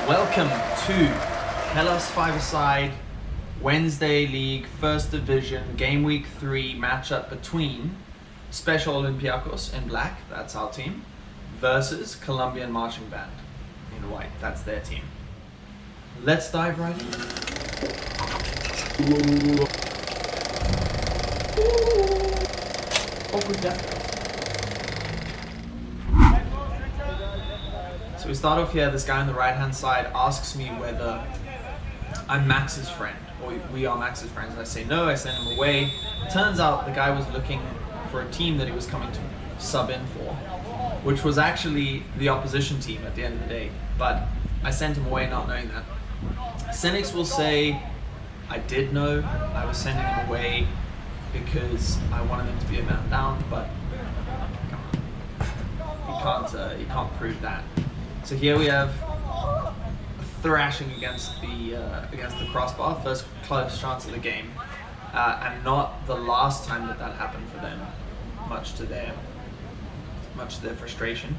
Welcome to Hellas 5-a-side Wednesday League First Division Game Week 3 matchup between Special Olympiacos in black, that's our team, versus Colombian Marching Band in white, that's their team. Let's dive right in. So we start off here, this guy on the right hand side asks me whether I'm Max's friend, or we are Max's friends, and I say no, I send him away. Turns out the guy was looking for a team that he was coming to sub in for, which was actually the opposition team at the end of the day, but I sent him away not knowing that. Cynics will say I did know, I was sending him away because I wanted them to be a man down, but you can't prove that. So here we have a thrashing against the crossbar, first close chance of the game, and not the last time that happened for them, much to their frustration.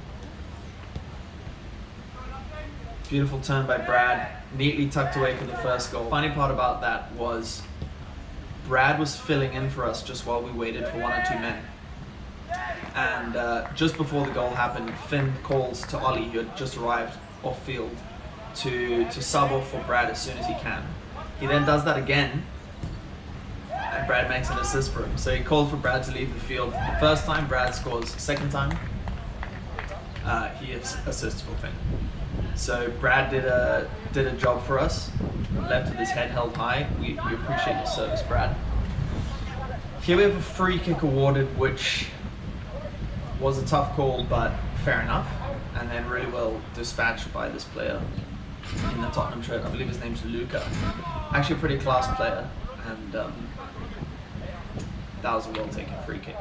Beautiful turn by Brad, neatly tucked away for the first goal. Funny part about that was Brad was filling in for us just while we waited for one or two men. And just before the goal happened, Finn calls to Ollie, who had just arrived off field, to sub off for Brad as soon as he can. He then does that again, and Brad makes an assist for him. So he called for Brad to leave the field. First time, Brad scores. Second time, he assists for Finn. So Brad did a job for us, left with his head held high. We appreciate your service, Brad. Here we have a free kick awarded, which was a tough call, but fair enough, and then really well dispatched by this player in the Tottenham shirt. I believe his name's Luca. Actually a pretty class player, and that was a well taken free kick.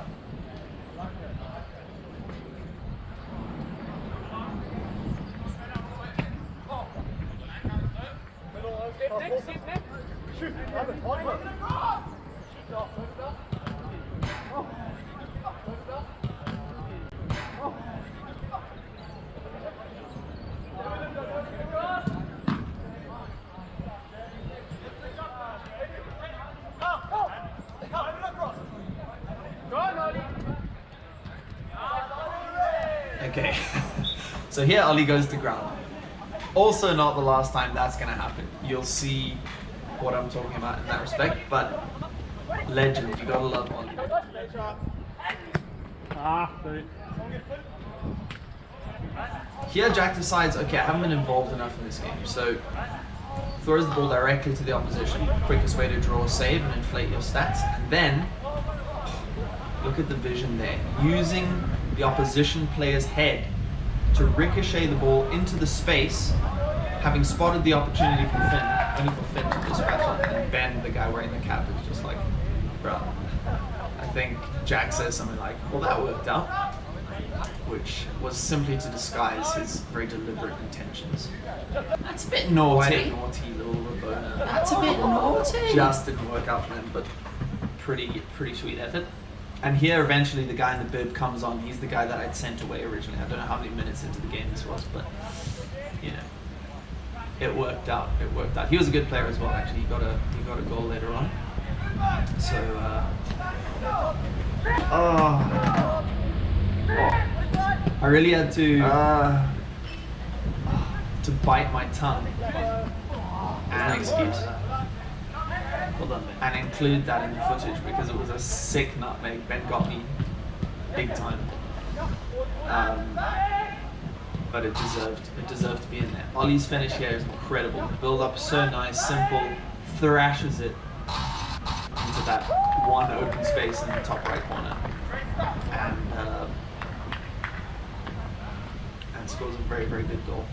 Okay, so here Ollie goes to ground. Also not the last time that's going to happen. You'll see what I'm talking about in that respect, but legend, you gotta love Ollie. Here Jack decides, okay, I haven't been involved enough in this game, so throws the ball directly to the opposition, quickest way to draw a save and inflate your stats, and then, look at the vision there, using the opposition player's head to ricochet the ball into the space, having spotted the opportunity for Finn, only for Finn to dispatch it, and Ben, the guy wearing the cap, is just like, bro. I think Jack says something like, well, that worked out, which was simply to disguise his very deliberate intentions. That's a bit naughty. Quite a naughty little Rabona. That's a bit naughty. Just didn't work out for him, but pretty sweet effort. And here, eventually, the guy in the bib comes on. He's the guy that I'd sent away originally. I don't know how many minutes into the game this was, but, you know, it worked out. It worked out. He was a good player as well, actually. He got a goal later on. So, I really had to bite my tongue and excuse. And include that in the footage because it was a sick nutmeg. Ben got me big time, but it deserved to be in there. Ollie's finish here is incredible. The build up is so nice, simple, thrashes it into that one open space in the top right corner, and scores a very, very good goal.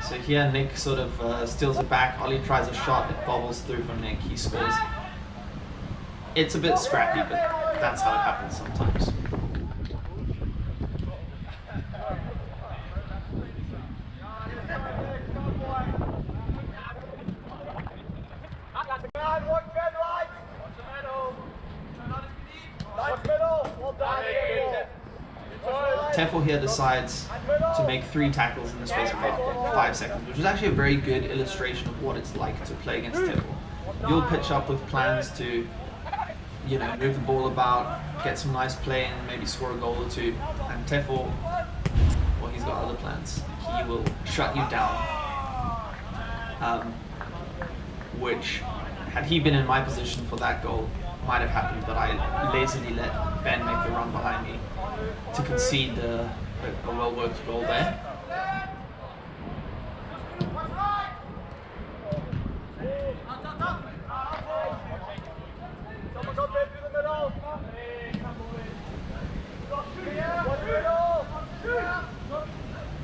So here Nick sort of steals it back. Ollie tries a shot, it bobbles through from Nick, he scores. It's a bit scrappy, but that's how it happens sometimes. Watch middle. Well done. Tefel here decides to make 3 tackles in the space of about 5 seconds, which is actually a very good illustration of what it's like to play against Tefel. You'll pitch up with plans to, you know, move the ball about, get some nice play and maybe score a goal or 2. And Tefel, well, he's got other plans. He will shut you down. Which, had he been in my position for that goal, might have happened, but I lazily let Ben make the run behind me to concede a well-worked goal there.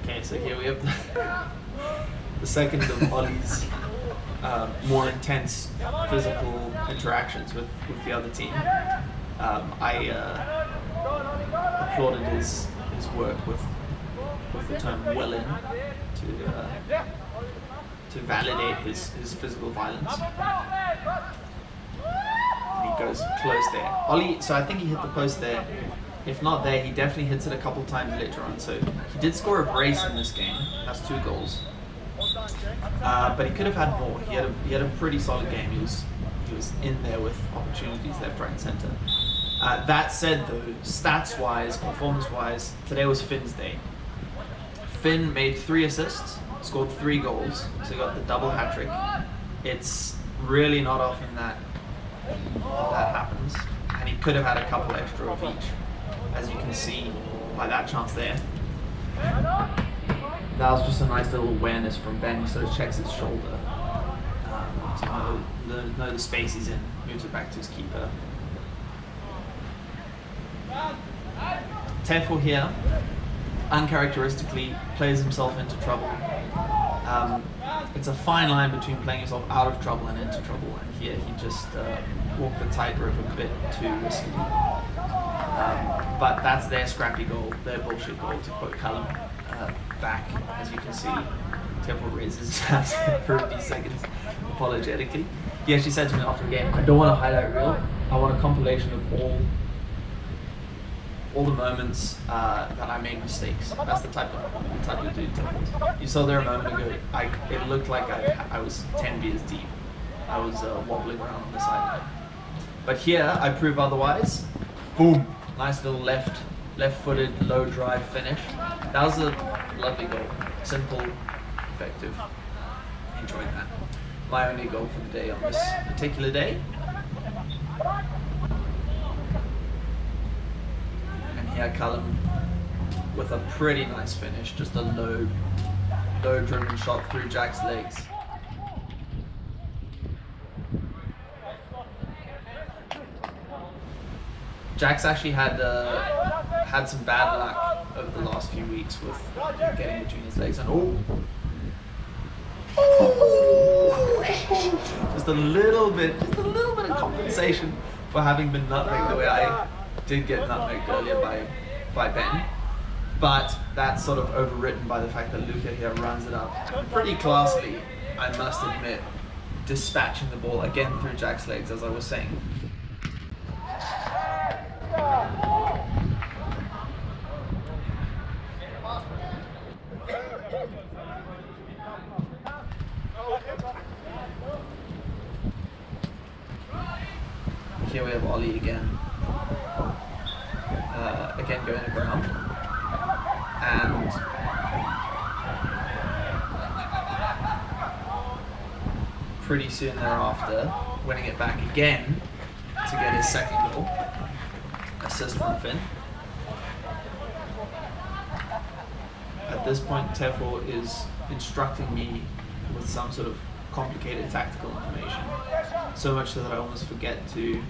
Okay, so here we have the second of Ollie's more intense physical interactions with the other team. I applauded his work with the term "well in" to validate his physical violence. And he goes close there. Ollie, so I think he hit the post there. If not there, he definitely hits it a couple times later on. So he did score a brace in this game. That's 2 goals. But he could have had more. He had a pretty solid game. He was in there with opportunities left, right, and center. That said, though, stats-wise, performance-wise, today was Finn's day. Finn made 3 assists, scored 3 goals, so he got the double hat trick. It's really not often that happens, and he could have had a couple extra of each, as you can see by that chance there. That was just a nice little awareness from Ben. He sort of checks his shoulder to know the space he's in, moves it back to his keeper. Tefel here, uncharacteristically, plays himself into trouble. It's a fine line between playing yourself out of trouble and into trouble, and here he just walked the tightrope a bit too riskily. But that's their scrappy goal, their bullshit goal, to quote Callum. Back, as you can see, Tefel raises his hands for a few seconds apologetically. He actually said to me after the game, I don't want a highlight reel, I want a compilation of all the moments that I made mistakes. That's the type of dude Tefel. You saw there a moment ago, it looked like I was 10 beers deep. I was wobbling around on the sideline. But here, I prove otherwise. Boom! Nice little left-footed, low drive finish. That was a lovely goal. Simple, effective. Enjoyed that. My only goal for the day on this particular day. And here Callum with a pretty nice finish, just a low driven shot through Jack's legs. Jack's actually had some bad luck over the last few weeks with getting between his legs and just a little bit of compensation for having been nutmegged the way I did get nutmegged earlier by Ben. But that's sort of overwritten by the fact that Luca here runs it up pretty classily, I must admit, dispatching the ball again through Jack's legs, as I was saying. Here we have Ollie again going around, and pretty soon thereafter winning it back again to get his second goal, assist from Finn. At this point, Tefel is instructing me with some sort of complicated tactical information, so much so that I almost forget to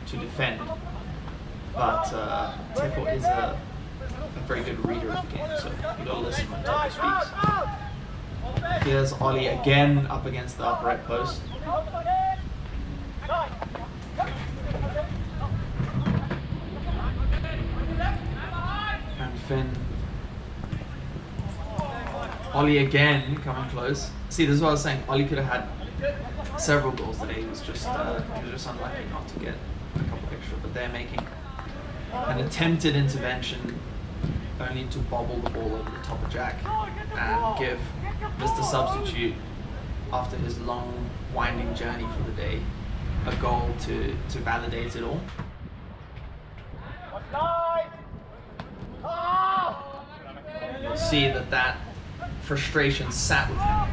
defend. But Tefel is a very good reader of the game, so you gotta listen when Tefel speaks. Here's Ollie again up against the upright post. And Finn. Ollie again coming close. See, this is what I was saying. Ollie could have had several goals today. He was just unlucky not to get a couple extra. But they're making an attempted intervention only to bobble the ball over the top of Jack and give Mr. Substitute, after his long, winding journey for the day, a goal to validate it all. You'll see that frustration sat with him.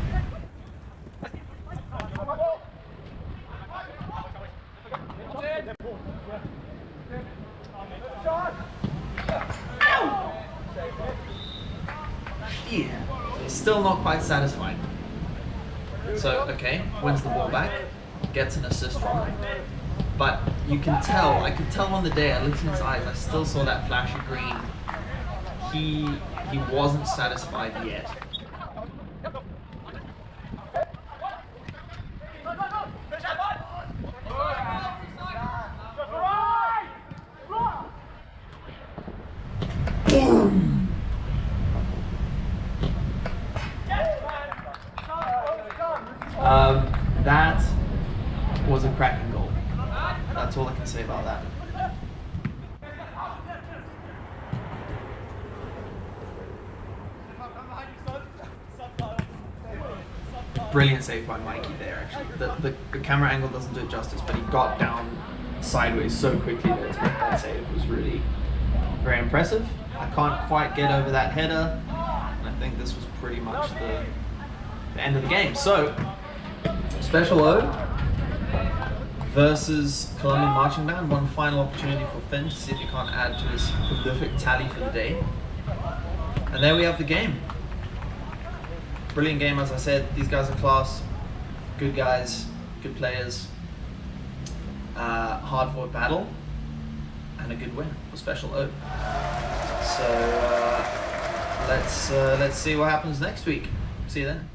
Yeah, he's still not quite satisfied. So, okay, wins the ball back, gets an assist from him. But you can tell, I could tell on the day, I looked in his eyes, I still saw that flash of green. He wasn't satisfied yet. Boom! That was a cracking goal. That's all I can say about that. Brilliant save by Mikey there, actually. The camera angle doesn't do it justice, but he got down sideways so quickly there to make that save. It was really very impressive. I can't quite get over that header, and I think this was pretty much the end of the game. So, Special O versus Colombian Marching Band. One final opportunity for Finn to see if he can't add to his prolific tally for the day. And there we have the game. Brilliant game, as I said. These guys are class. Good guys, good players. Hard-fought battle, and a good win for Special O. So let's see what happens next week. See you then.